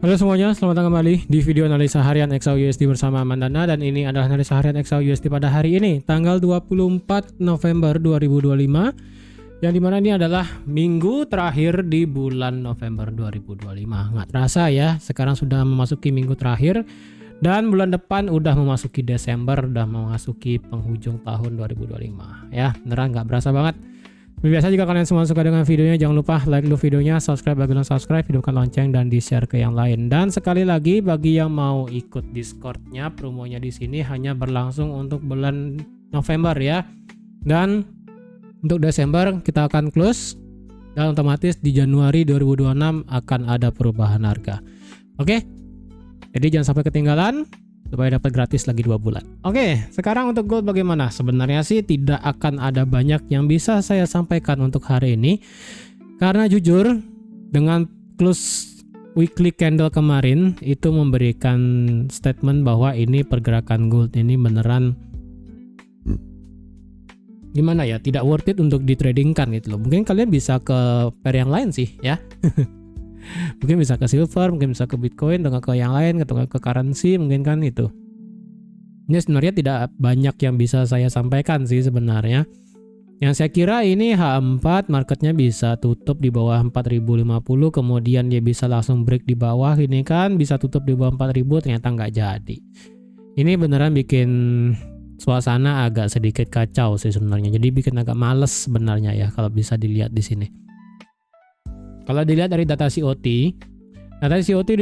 Halo semuanya, selamat datang kembali di video analisa harian XAU/USD bersama Mandana, dan ini adalah analisa harian XAU/USD pada hari ini, tanggal 24 November 2025, yang dimana ini adalah minggu terakhir di bulan November 2025. Nggak terasa ya, sekarang sudah memasuki minggu terakhir, dan bulan depan udah memasuki Desember, udah memasuki penghujung tahun 2025. Ya, beneran nggak berasa banget. Biasa jika kalian semua suka dengan videonya, jangan lupa like dulu videonya, subscribe bagi yang subscribe, hidupkan lonceng, dan di-share ke yang lain. Dan sekali lagi bagi yang mau ikut Discord-nya, promonya di sini hanya berlangsung untuk bulan November ya. Dan untuk Desember kita akan close, dan otomatis di Januari 2026 akan ada perubahan harga. Oke? Jadi jangan sampai ketinggalan supaya dapat gratis lagi 2 bulan. Oke, sekarang untuk gold bagaimana? Sebenarnya sih tidak akan ada banyak yang bisa saya sampaikan untuk hari ini, karena jujur dengan close weekly candle kemarin itu memberikan statement bahwa ini pergerakan gold ini beneran gimana ya, tidak worth it untuk ditradingkan gitu loh. Mungkin kalian bisa ke pair yang lain sih ya. Mungkin bisa ke silver, mungkin bisa ke bitcoin, atau ke yang lain, atau ke currency mungkin kan itu. Ini sebenarnya tidak banyak yang bisa saya sampaikan sih sebenarnya. Yang saya kira ini H4 marketnya bisa tutup di bawah 4050, kemudian dia bisa langsung break di bawah ini kan, bisa tutup di bawah 4000, ternyata nggak jadi. Ini beneran bikin suasana agak sedikit kacau sih sebenarnya. Jadi bikin agak males sebenarnya ya kalau bisa dilihat di sini. Kalau dilihat dari data COT di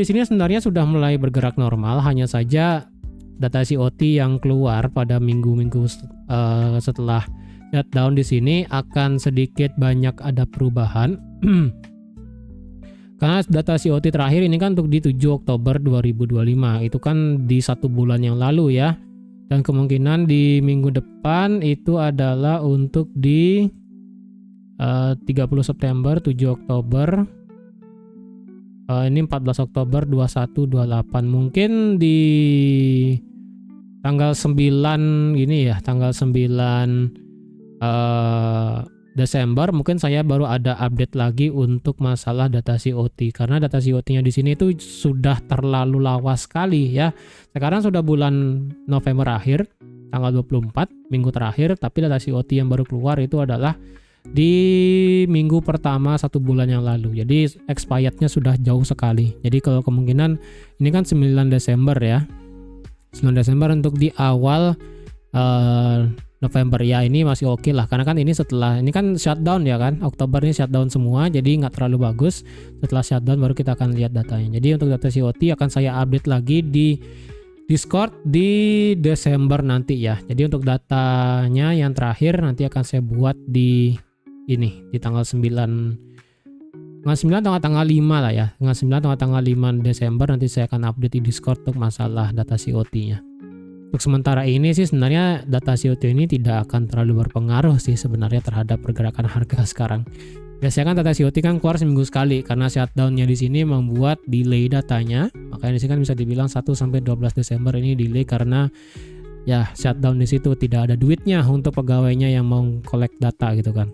sini sebenarnya sudah mulai bergerak normal, hanya saja data COT yang keluar pada minggu-minggu setelah shutdown di sini akan sedikit banyak ada perubahan. Karena data COT terakhir ini kan untuk di 7 Oktober 2025, itu kan di 1 bulan yang lalu ya. Dan kemungkinan di minggu depan itu adalah untuk di 30 September, 7 Oktober, ini 14 Oktober, 21, 28. Mungkin di tanggal 9 gini ya, tanggal 9 Desember mungkin saya baru ada update lagi untuk masalah data COT, karena data COT-nya di sini itu sudah terlalu lawas sekali ya. Sekarang sudah bulan November akhir, tanggal 24, minggu terakhir, tapi data COT yang baru keluar itu adalah di minggu pertama 1 bulan yang lalu. Jadi expirednya sudah jauh sekali. Jadi kalau kemungkinan ini kan 9 Desember ya. 9 Desember untuk di awal November ya, ini masih oke lah, karena kan ini setelah ini kan shutdown ya kan, Oktober ini shutdown semua, jadi nggak terlalu bagus. Setelah shutdown baru kita akan lihat datanya. Jadi untuk data COT akan saya update lagi di Discord di Desember nanti ya. Jadi untuk datanya yang terakhir nanti akan saya buat di ini di tanggal 9 tanggal 5 lah ya. Tanggal 5 Desember nanti saya akan update di Discord untuk masalah data COT-nya. Untuk sementara ini sih sebenarnya data COT ini tidak akan terlalu berpengaruh sih sebenarnya terhadap pergerakan harga sekarang. Biasanya kan data COT kan keluar seminggu sekali, karena shutdown-nya di sini membuat delay datanya. Makanya di sini kan bisa dibilang 1 sampai 12 Desember ini delay karena ya shutdown di situ, tidak ada duitnya untuk pegawainya yang mau collect data gitu kan.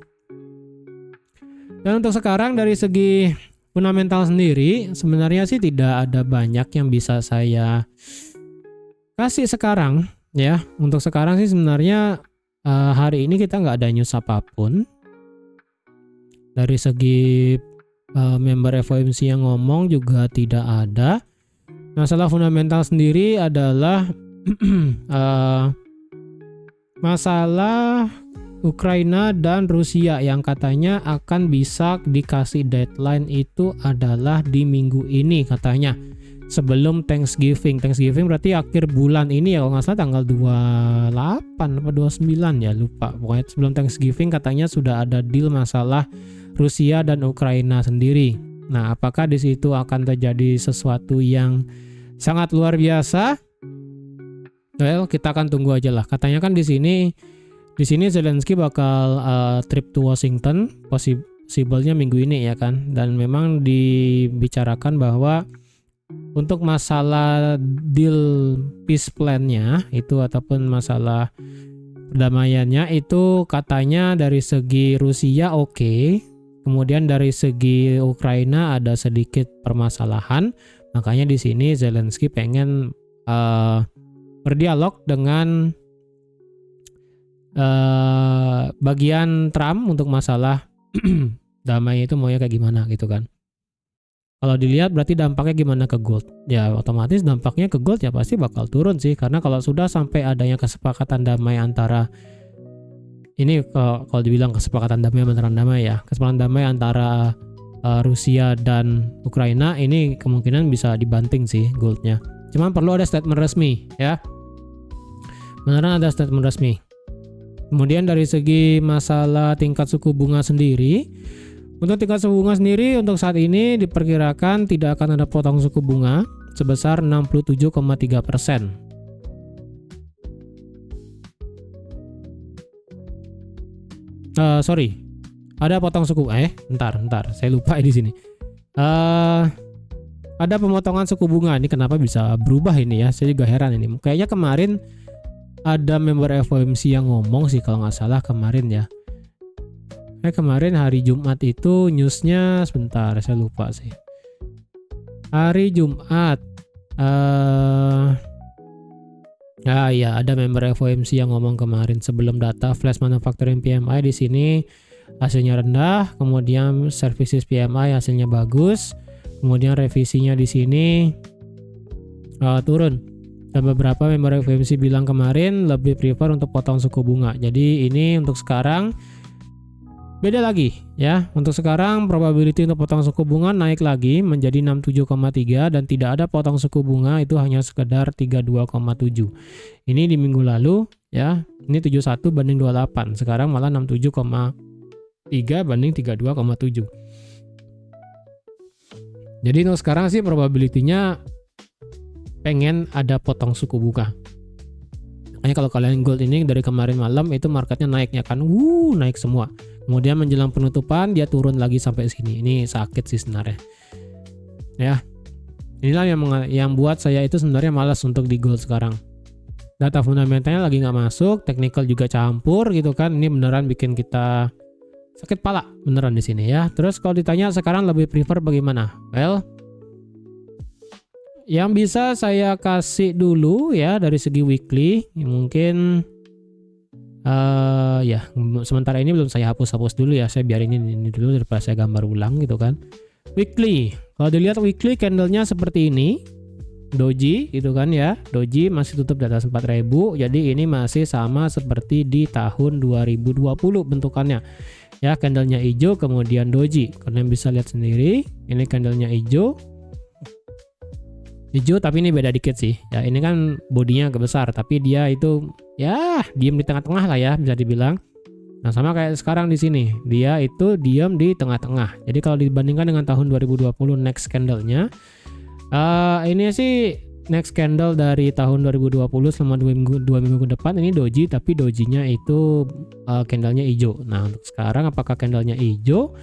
Dan untuk sekarang dari segi fundamental sendiri sebenarnya sih tidak ada banyak yang bisa saya kasih sekarang ya. Untuk sekarang sih sebenarnya hari ini kita nggak ada news apapun. Dari segi member FOMC yang ngomong juga tidak ada. Masalah fundamental sendiri adalah masalah Ukraina dan Rusia yang katanya akan bisa dikasih deadline itu adalah di minggu ini katanya, sebelum Thanksgiving. Thanksgiving berarti akhir bulan ini ya, kalau nggak salah tanggal 28 atau 29 ya, lupa. Pokoknya sebelum Thanksgiving katanya sudah ada deal masalah Rusia dan Ukraina sendiri. Nah, apakah di situ akan terjadi sesuatu yang sangat luar biasa? Well, kita akan tunggu aja lah. Katanya kan di sini Zelensky bakal trip to Washington, possible-nya minggu ini ya kan. Dan memang dibicarakan bahwa untuk masalah deal peace plan-nya itu ataupun masalah perdamaiannya itu katanya dari segi Rusia oke. Kemudian dari segi Ukraina ada sedikit permasalahan, makanya di sini Zelensky pengen berdialog dengan bagian Trump untuk masalah damai itu maunya kayak gimana gitu kan. Kalau dilihat berarti dampaknya gimana ke gold? Ya otomatis dampaknya ke gold ya pasti bakal turun sih, karena kalau sudah sampai adanya kesepakatan damai antara ini, kalau dibilang kesepakatan damai beneran damai ya, kesepakatan damai antara Rusia dan Ukraina, ini kemungkinan bisa dibanting sih goldnya. Cuman perlu ada statement resmi ya, beneran ada statement resmi. Kemudian dari segi masalah tingkat suku bunga sendiri, untuk tingkat suku bunga sendiri untuk saat ini diperkirakan tidak akan ada potong suku bunga sebesar 67,3%. Sorry, ada potong suku. Bentar, saya lupa di sini. Ada pemotongan suku bunga. Ini kenapa bisa berubah ini ya? Saya juga heran ini. Kayaknya kemarin ada member FOMC yang ngomong sih kalau nggak salah kemarin ya. Kemarin hari Jumat itu newsnya, sebentar saya lupa sih. Hari Jumat ya ada member FOMC yang ngomong kemarin sebelum data flash manufacturing PMI di sini hasilnya rendah, kemudian services PMI hasilnya bagus, kemudian revisinya di sini turun. Dan beberapa member FOMC bilang kemarin lebih prefer untuk potong suku bunga. Jadi ini untuk sekarang beda lagi ya. Untuk sekarang probability untuk potong suku bunga naik lagi menjadi 67,3 dan tidak ada potong suku bunga, itu hanya sekedar 32,7. Ini di minggu lalu ya. Ini 71 banding 28. Sekarang malah 67,3 banding 32,7. Jadi untuk sekarang sih probability-nya pengen ada potong suku bunga. Makanya kalau kalian gold ini dari kemarin malam itu marketnya naiknya kan, naik semua. Kemudian menjelang penutupan dia turun lagi sampai sini. Ini sakit sih sebenarnya. Ya, inilah yang buat saya itu sebenarnya malas untuk di gold sekarang. Data fundamentalnya lagi nggak masuk, technical juga campur gitu kan. Ini beneran bikin kita sakit pala beneran di sini ya. Terus kalau ditanya sekarang lebih prefer bagaimana? Well, yang bisa saya kasih dulu ya dari segi weekly, mungkin ya sementara ini belum saya hapus dulu ya, saya biarin ini dulu daripada saya gambar ulang gitu kan. Weekly, kalau dilihat weekly candlenya seperti ini, doji gitu kan ya, doji masih tutup di atas 4000, jadi ini masih sama seperti di tahun 2020 bentukannya ya, candlenya hijau kemudian doji. Kalian bisa lihat sendiri, ini candlenya hijau tapi ini beda dikit sih ya. Ini kan bodinya agak besar tapi dia itu ya diam di tengah-tengah lah ya bisa dibilang. Nah sama kayak sekarang di sini, dia itu diam di tengah-tengah. Jadi kalau dibandingkan dengan tahun 2020 next candlenya, ini sih next candle dari tahun 2020 selama 2 minggu ke depan ini doji, tapi dojinya itu candlenya hijau. Nah untuk sekarang apakah candlenya hijau?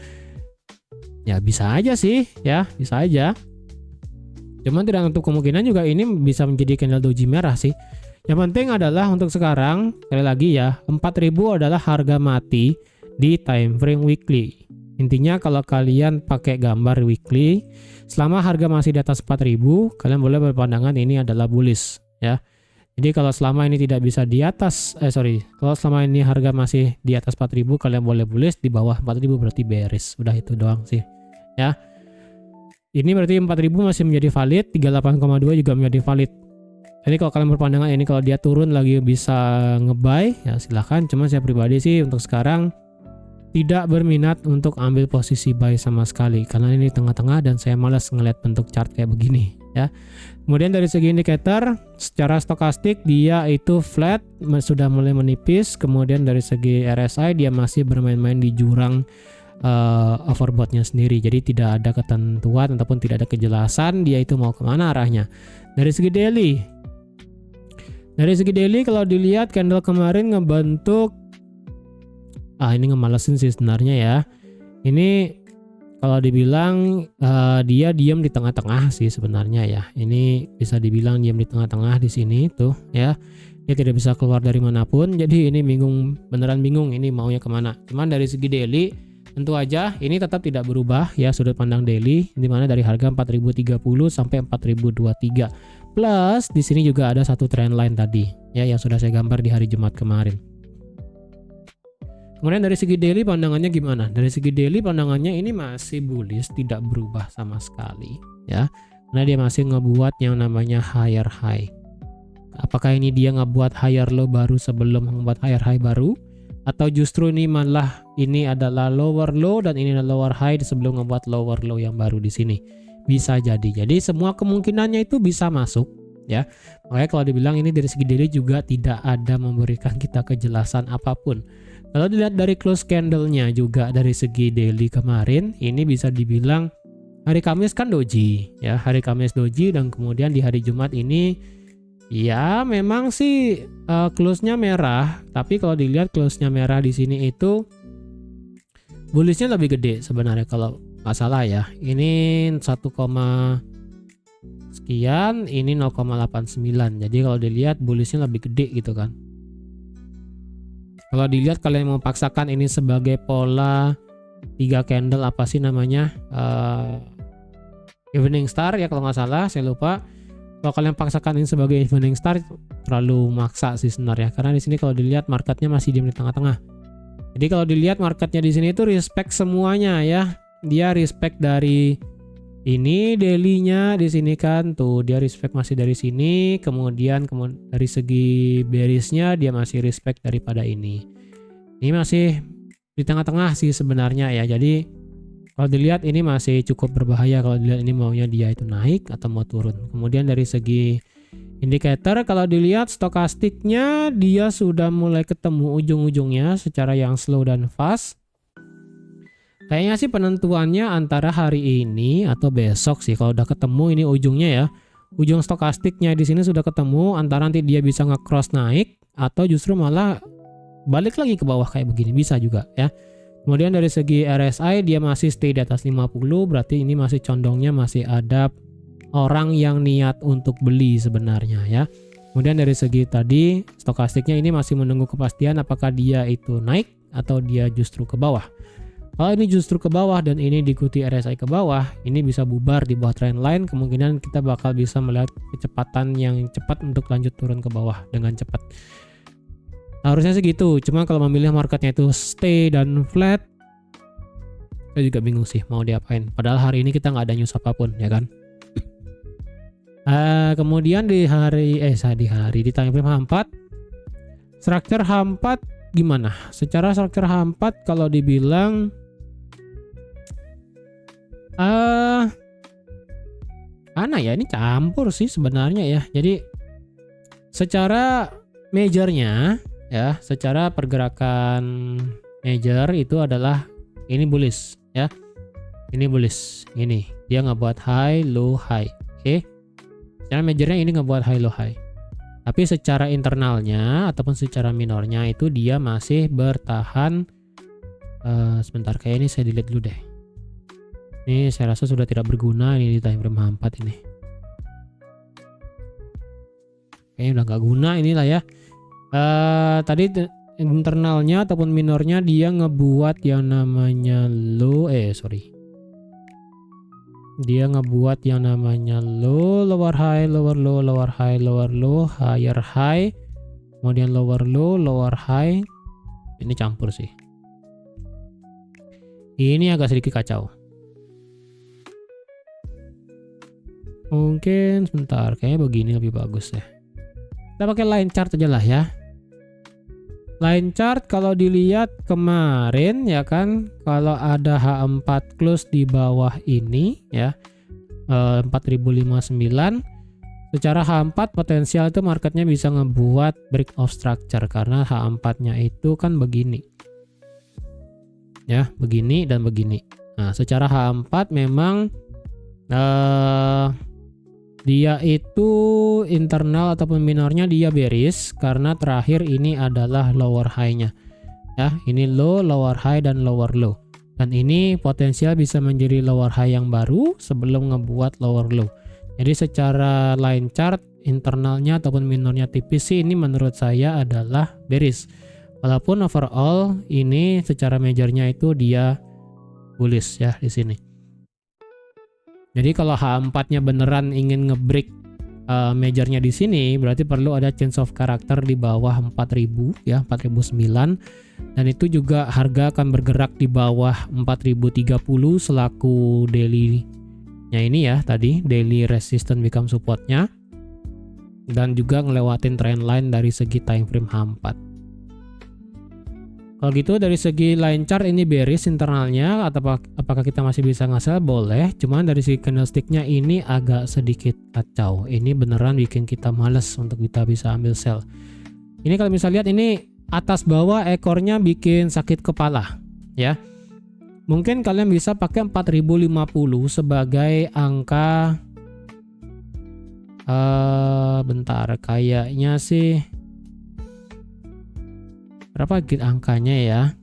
Ya bisa aja sih ya, bisa aja. Cuman tidak untuk kemungkinan juga ini bisa menjadi candle doji merah sih. Yang penting adalah untuk sekarang, sekali lagi ya, 4000 adalah harga mati di time frame weekly. Intinya kalau kalian pakai gambar weekly, selama harga masih di atas 4000, kalian boleh berpandangan ini adalah bullish ya. Jadi kalau selama ini tidak bisa di atas, kalau selama ini harga masih di atas 4000, kalian boleh bullish, di bawah 4000 berarti bearish. Udah itu doang sih ya. Ini berarti 4000 masih menjadi valid, 38,2 juga menjadi valid. Jadi kalau kalian berpandangan ini kalau dia turun lagi bisa nge-buy, ya silahkan. Cuma saya pribadi sih untuk sekarang tidak berminat untuk ambil posisi buy sama sekali, karena ini di tengah-tengah dan saya malas ngeliat bentuk chart kayak begini ya. Kemudian dari segi indikator, secara stokastik dia itu flat, sudah mulai menipis. Kemudian dari segi RSI dia masih bermain-main di jurang overbought-nya sendiri, jadi tidak ada ketentuan ataupun tidak ada kejelasan dia itu mau kemana arahnya. Dari segi daily kalau dilihat candle kemarin ngebentuk ini ngemalesin sih sebenarnya ya. Ini kalau dibilang dia diam di tengah-tengah sih sebenarnya ya. Ini bisa dibilang diam di tengah-tengah di sini tuh ya. Dia tidak bisa keluar dari manapun, jadi ini beneran bingung ini maunya kemana. Cuman dari segi daily Tentu aja ini tetap tidak berubah ya sudut pandang daily, di mana dari harga 4030 sampai 4023. Plus di sini juga ada satu trend line tadi ya yang sudah saya gambar di hari Jumat kemarin. Kemudian dari segi daily pandangannya gimana? Dari segi daily pandangannya ini masih bullish, tidak berubah sama sekali ya. Karena dia masih ngebuat yang namanya higher high. Apakah ini dia ngebuat higher low baru sebelum membuat higher high baru? Atau justru ini malah ini adalah lower low dan ini adalah lower high sebelum ngebuat lower low yang baru di sini? Bisa jadi. Jadi semua kemungkinannya itu bisa masuk ya. Makanya kalau dibilang ini dari segi daily juga tidak ada memberikan kita kejelasan apapun. Kalau dilihat dari close candle-nya juga dari segi daily kemarin, ini bisa dibilang hari Kamis kan doji ya, hari Kamis doji dan kemudian di hari Jumat ini ya memang sih close-nya merah, tapi kalau dilihat close-nya merah di sini itu bullish-nya lebih gede sebenarnya kalau nggak salah ya. Ini 1, sekian, ini 0,89. Jadi kalau dilihat bullish-nya lebih gede gitu kan. Kalau dilihat kalian mau paksakan ini sebagai pola 3 candle apa sih namanya? Evening star ya kalau nggak salah, saya lupa. Kalau kalian paksakan ini sebagai evening star terlalu maksa sih sebenarnya, karena di sini kalau dilihat marketnya masih di tengah-tengah. Jadi kalau dilihat marketnya di sini itu respect semuanya ya. Dia respect dari ini daily-nya di sini kan tuh, dia respect masih dari sini, kemudian dari segi bearish-nya dia masih respect daripada ini. Ini masih di tengah-tengah sih sebenarnya ya. Jadi kalau dilihat ini masih cukup berbahaya kalau dilihat ini maunya dia itu naik atau mau turun. Kemudian dari segi indikator kalau dilihat stokastiknya dia sudah mulai ketemu ujung-ujungnya secara yang slow dan fast. Kayaknya sih penentuannya antara hari ini atau besok sih kalau udah ketemu ini ujungnya ya. Ujung stokastiknya di sini sudah ketemu, antara nanti dia bisa nge-cross naik atau justru malah balik lagi ke bawah kayak begini, bisa juga ya. Kemudian dari segi RSI dia masih stay di atas 50, berarti ini masih condongnya masih ada orang yang niat untuk beli sebenarnya ya. Kemudian dari segi tadi stokastiknya ini masih menunggu kepastian apakah dia itu naik atau dia justru ke bawah. Kalau ini justru ke bawah dan ini diikuti RSI ke bawah, ini bisa bubar di bawah trend line, kemungkinan kita bakal bisa melihat kecepatan yang cepat untuk lanjut turun ke bawah dengan cepat. Harusnya segitu, cuma kalau memilih marketnya itu stay dan flat, saya juga bingung sih mau diapain. Padahal hari ini kita nggak ada news apapun ya kan. Kemudian di time frame H4, struktur H4 gimana? Secara struktur H4 kalau dibilang mana ya, ini campur sih sebenarnya ya. Jadi secara majornya ya, secara pergerakan major itu adalah ini bullish ya. Ini bullish. Ini dia ngebuat high low high. Oke. Secara majornya ini ngebuat high low high. Tapi secara internalnya ataupun secara minornya itu dia masih bertahan. Sebentar, kayak ini saya delete dulu deh. Ini saya rasa sudah tidak berguna ini di time frame H4 ini. Kayaknya udah nggak guna inilah ya. Tadi internalnya ataupun minornya dia ngebuat yang namanya low. Dia ngebuat yang namanya low, lower high, lower low, lower high, lower low, higher high, kemudian lower low, lower high. Ini campur sih. Ini agak sedikit kacau. Mungkin sebentar, kayaknya begini lebih bagus ya. Kita pakai line chart aja lah ya. Line chart kalau dilihat kemarin ya kan, kalau ada H4 close di bawah ini ya, 4059, secara H4 potensial itu marketnya bisa ngebuat break of structure karena H4-nya itu kan begini. Ya, begini dan begini. Nah, secara H4 memang dia itu internal ataupun minornya dia bearish karena terakhir ini adalah lower high-nya. Ya, ini low, lower high dan lower low. Dan ini potensial bisa menjadi lower high yang baru sebelum ngebuat lower low. Jadi secara line chart internalnya ataupun minornya tipis sih ini menurut saya adalah bearish. Walaupun overall ini secara majornya itu dia bullish ya di sini. Jadi kalau H4-nya beneran ingin nge-break majornya di sini, berarti perlu ada change of character di bawah 4000 ya, 4009, dan itu juga harga akan bergerak di bawah 4030 selaku daily-nya ini ya, tadi daily resistance become support-nya, dan juga ngelewatin trend line dari segi time frame H4. Kalau gitu dari segi line chart ini bearish internalnya, atau apakah kita masih bisa nge-sell? Boleh, cuman dari segi candlestick-nya ini agak sedikit kacau. Ini beneran bikin kita males untuk kita bisa ambil sell. Ini kalau misalnya lihat ini atas bawah ekornya bikin sakit kepala ya. Mungkin kalian bisa pakai 4050 sebagai angka bentar, kayaknya sih berapa angkanya ya?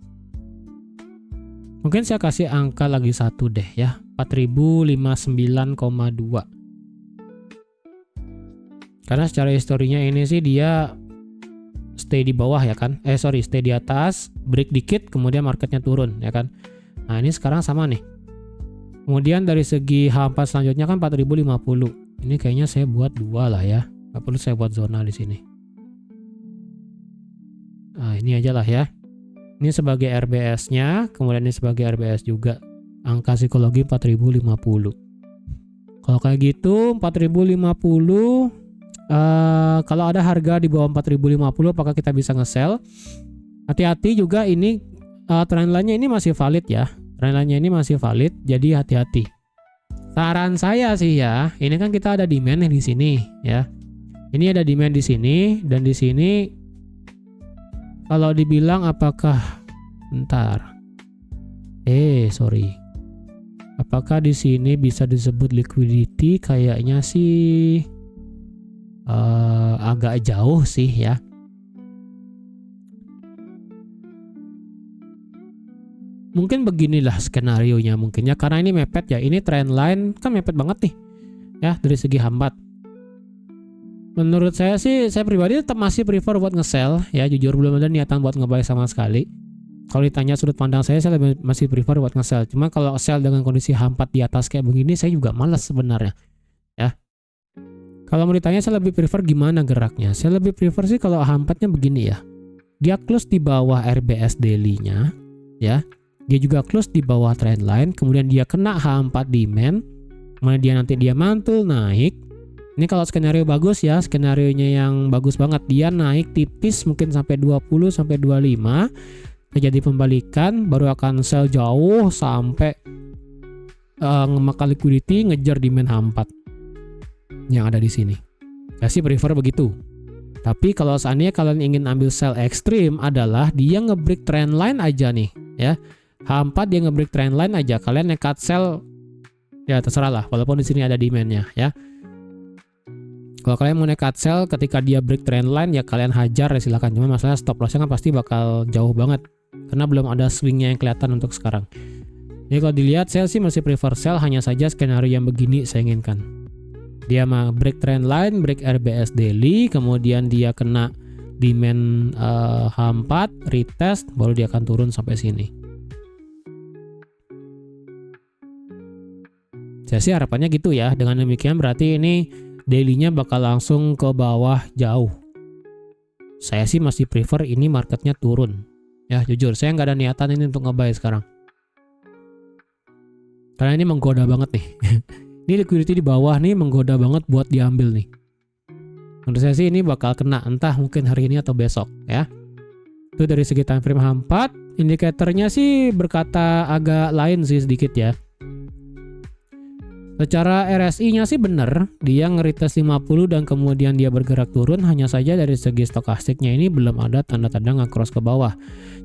Mungkin saya kasih angka lagi satu deh ya, 4059,2. Karena secara historinya ini sih dia stay di bawah ya kan? Stay di atas, break dikit, kemudian marketnya turun ya kan? Nah ini sekarang sama nih. Kemudian dari segi H4 selanjutnya kan 4050. Ini kayaknya saya buat 2 lah ya. Nggak perlu saya buat zona di sini. Nah ini aja lah ya. Ini sebagai RBS-nya, kemudian ini sebagai RBS juga. Angka psikologi 4050. Kalau kayak gitu 4050, kalau ada harga di bawah 4050 apakah kita bisa nge-sell? Hati-hati juga ini trend line-nya ini masih valid ya. Trend line-nya ini masih valid, jadi hati-hati. Saran saya sih ya, ini kan kita ada demand di sini ya. Ini ada demand di sini, dan di sini kalau dibilang apakah apakah di sini bisa disebut liquidity? Kayaknya sih agak jauh sih ya. Mungkin beginilah skenarionya mungkin ya, karena ini mepet ya. Ini trend line kan mepet banget nih ya dari segi hambat. Menurut saya sih, saya pribadi tetap masih prefer buat nge-sell ya, jujur belum ada niatan buat nge-buy sama sekali. Kalau ditanya sudut pandang saya masih prefer buat nge-sell. Cuma kalau sell dengan kondisi H4 di atas kayak begini, saya juga malas sebenarnya ya. Kalau mau ditanya saya lebih prefer gimana geraknya, saya lebih prefer sih kalau H4-nya begini ya. Dia close di bawah RBS daily-nya ya. Dia juga close di bawah trend line, kemudian dia kena H4 demand, kemudian dia mantul naik. Ini kalau skenario bagus ya, skenarionya yang bagus banget, dia naik tipis mungkin sampai 20 sampai 25, terjadi pembalikan, baru akan sell jauh sampai ngemakan liquidity, ngejar demand H4 yang ada di sini. Saya sih prefer begitu. Tapi kalau seandainya kalian ingin ambil sell ekstrim adalah dia ngebreak trend line aja nih ya. H4 dia ngebreak trend line aja, kalian nekat sell ya terserah lah, walaupun di sini ada demandnya ya. Kalau kalian mau nekat sell ketika dia break trend line ya kalian hajar ya silakan. Cuma masalah stop lossnya kan pasti bakal jauh banget karena belum ada swingnya yang kelihatan untuk sekarang. Jadi kalau dilihat saya sih masih prefer sell, hanya saja skenario yang begini saya inginkan. Dia mah break trend line, break RBS daily, kemudian dia kena demand H4, retest, baru dia akan turun sampai sini. Saya sih harapannya gitu ya. Dengan demikian berarti ini daily-nya bakal langsung ke bawah jauh. Saya sih masih prefer ini marketnya turun. Ya jujur, saya nggak ada niatan ini untuk nge-buy sekarang. Karena ini menggoda banget nih. Ini liquidity di bawah nih menggoda banget buat diambil nih. Menurut saya sih ini bakal kena entah mungkin hari ini atau besok ya. Itu dari segi time frame H4, indikatornya sih berkata agak lain sih sedikit ya. Secara RSI-nya sih bener, dia nge-retest 50 dan kemudian dia bergerak turun, hanya saja dari segi stokastiknya ini belum ada tanda-tanda nge-cross ke bawah.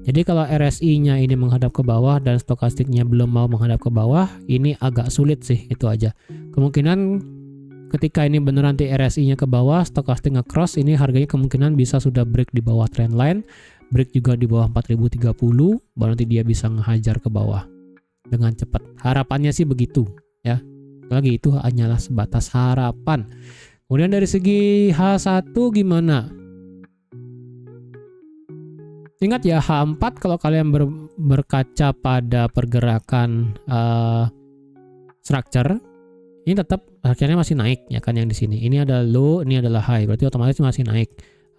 Jadi kalau RSI-nya ini menghadap ke bawah dan stokastiknya belum mau menghadap ke bawah, ini agak sulit sih, itu aja. Kemungkinan ketika ini beneran nanti RSI-nya ke bawah, stokastik nge-cross, ini harganya kemungkinan bisa sudah break di bawah trend line, break juga di bawah 4030, baru nanti dia bisa ngehajar ke bawah dengan cepat. Harapannya sih begitu ya. Lagi itu hanyalah sebatas harapan. Kemudian dari segi H1 gimana? Ingat ya, H4 kalau kalian berkaca pada pergerakan structure, ini tetap akhirnya masih naik ya kan yang di sini. Ini adalah low, ini adalah high, berarti otomatis masih naik.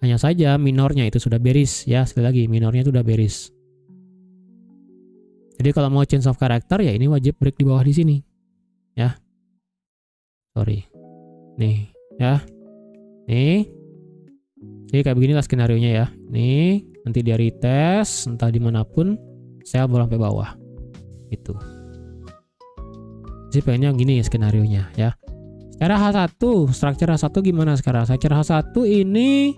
Hanya saja minornya itu sudah bearish ya, sekali lagi minornya itu sudah bearish. Jadi kalau mau change of character ya ini wajib break di bawah di sini. Ya. Sorry. Nih, ya. Nih. Jadi kayak beginilah skenarionya ya. Nih, nanti dia retest entah dimanapun, sell boleh sampai bawah. Gitu. Jadi pengennya gini skenarionya ya. Secara H1, structure H1 gimana sekarang? Structure H1 ini,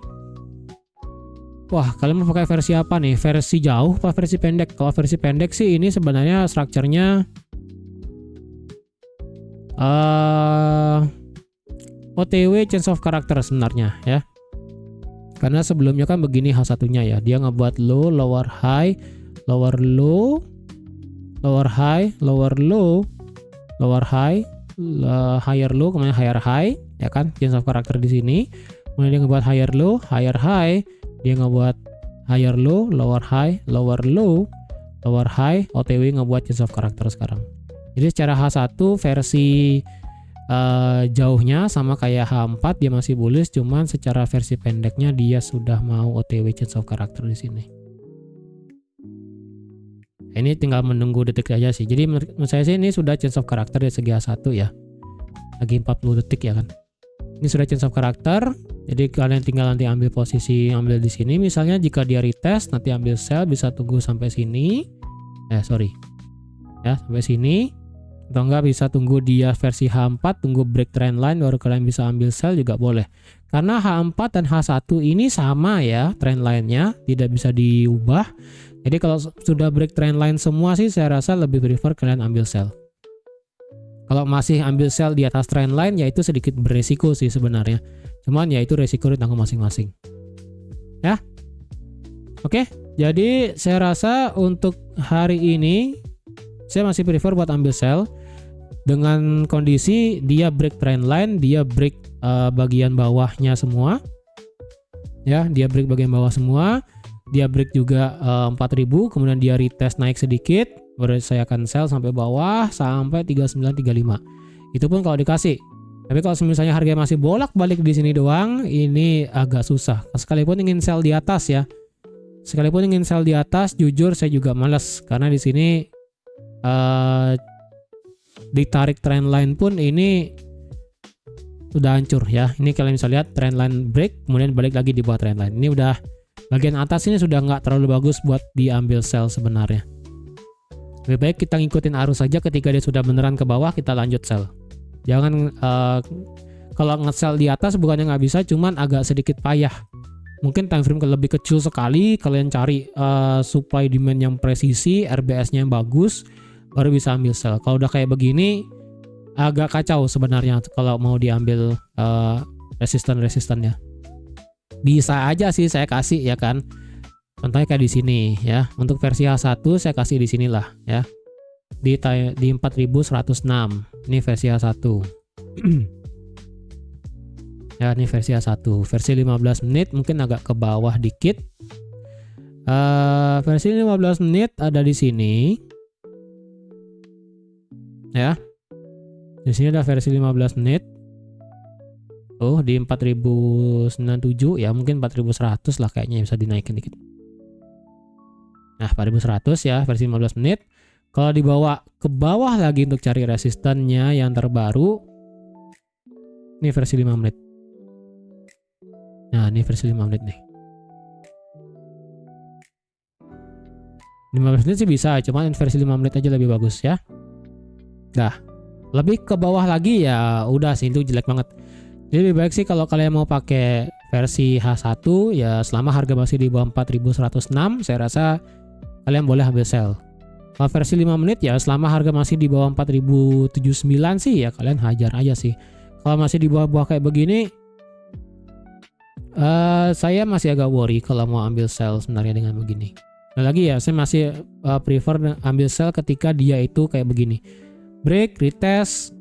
wah, kalian mau pakai versi apa nih? Versi jauh apa versi pendek? Kalau versi pendek sih ini sebenarnya structure-nya OTW change of character sebenarnya ya. Karena sebelumnya kan begini H1-nya ya. Dia ngebuat low, lower high, lower low, lower high, lower low, lower high, higher low, kemudian higher high, ya kan? Change of character di sini. Kemudian dia ngebuat higher low, higher high, dia ngebuat higher low, lower high, lower low, lower high, OTW ngebuat change of character sekarang. Jadi secara H1 versi jauhnya sama kayak H4 dia masih bullish, cuman secara versi pendeknya dia sudah mau OTW change of character di sini. Ini tinggal menunggu detik aja sih. Jadi menurut saya sih ini sudah change of character dari segi H1 ya. Lagi 40 detik ya kan. Ini sudah change of character. Jadi kalian tinggal nanti ambil posisi, ambil di sini. Misalnya jika dia retest nanti ambil sell, bisa tunggu sampai sini. Ya, sampai sini. Atau enggak bisa tunggu dia versi H4, tunggu break trend line baru kalian bisa ambil sell juga boleh. Karena H4 dan H1 ini sama ya trend line-nya, tidak bisa diubah. Jadi kalau sudah break trend line semua sih saya rasa lebih prefer kalian ambil sell. Kalau masih ambil sell di atas trend line ya itu sedikit beresiko sih sebenarnya. Cuman ya itu resiko ditanggung masing-masing. Ya. Oke, jadi saya rasa untuk hari ini saya masih prefer buat ambil sell dengan kondisi dia break trend line, dia break bagian bawahnya semua. Ya, dia break bagian bawah semua. Dia break juga 4000, kemudian dia retest naik sedikit, baru saya akan sell sampai bawah sampai 3935. Itu pun kalau dikasih. Tapi kalau misalnya harga masih bolak-balik di sini doang, ini agak susah. Sekalipun ingin sell di atas ya. Sekalipun ingin sell di atas, jujur saya juga males karena di sini ditarik trend line pun ini udah hancur ya. Ini kalian bisa lihat trend line break, kemudian balik lagi di bawah trend line. Ini udah bagian atas ini sudah nggak terlalu bagus buat diambil sell sebenarnya. Lebih baik kita ngikutin arus saja, ketika dia sudah beneran ke bawah kita lanjut sell. Jangan kalau nge-sell di atas bukannya nggak bisa, cuman agak sedikit payah. Mungkin time frame lebih kecil sekali, kalian cari supply demand yang presisi, RBS-nya yang bagus, baru bisa ambil sell. Kalau udah kayak begini agak kacau sebenarnya kalau mau diambil resisten-resistennya. Bisa aja sih saya kasih ya kan. Contohnya kayak di sini ya. Untuk versi H1 saya kasih di sinilah ya. Di 4106. Ini versi H1. Ya, ini versi H1. Versi 15 menit mungkin agak ke bawah dikit. Versi 15 menit ada di sini. Ya. Di sini ada versi 15 menit. Oh, di 4097 ya, mungkin 4100 lah kayaknya bisa dinaikin dikit. Nah, 4100 ya, versi 15 menit. Kalau dibawa ke bawah lagi untuk cari resistannya yang terbaru, ini versi 5 menit. Nah, ini versi 5 menit nih. 15 menit sih bisa, cuman versi 5 menit aja lebih bagus ya. Nah, lebih ke bawah lagi ya udah sih itu jelek banget. Jadi lebih baik sih kalau kalian mau pakai versi H1 ya selama harga masih di bawah 4106 saya rasa kalian boleh ambil sell. Kalau versi 5 menit ya selama harga masih di bawah 4079 sih ya kalian hajar aja sih. Kalau masih di bawah-bawah kayak begini saya masih agak worry kalau mau ambil sell sebenarnya dengan begini. Dan lagi ya saya masih prefer ambil sell ketika dia itu kayak begini. Break, retest,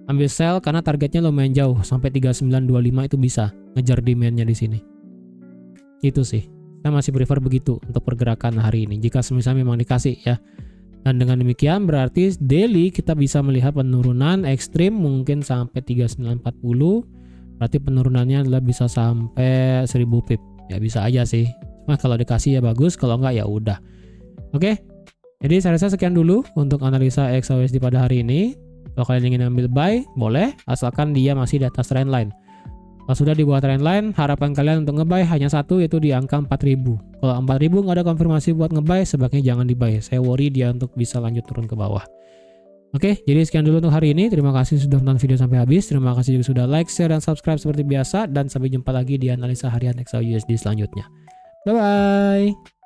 ambil sell karena targetnya lumayan jauh sampai 3925 itu bisa ngejar demandnya di sini. Itu sih. Saya masih prefer begitu untuk pergerakan hari ini jika misalnya memang dikasih ya. Dan dengan demikian berarti daily kita bisa melihat penurunan ekstrim mungkin sampai 3940. Berarti penurunannya adalah bisa sampai 1000 pip. Ya bisa aja sih. Cuma kalau dikasih ya bagus, kalau enggak ya udah. Oke. Jadi saya rasa sekian dulu untuk analisa XAUSD pada hari ini. Kalau kalian ingin ambil buy, boleh asalkan dia masih di atas trendline. Kalau sudah di bawah trendline, harapan kalian untuk ngebuy hanya satu, yaitu di angka 4000. Kalau 4000 nggak ada konfirmasi buat ngebuy, sebaiknya jangan dibuy. Saya worry dia untuk bisa lanjut turun ke bawah. Oke, jadi sekian dulu untuk hari ini. Terima kasih sudah menonton video sampai habis. Terima kasih juga sudah like, share, dan subscribe seperti biasa. Dan sampai jumpa lagi di analisa harian XAUUSD selanjutnya. Bye-bye.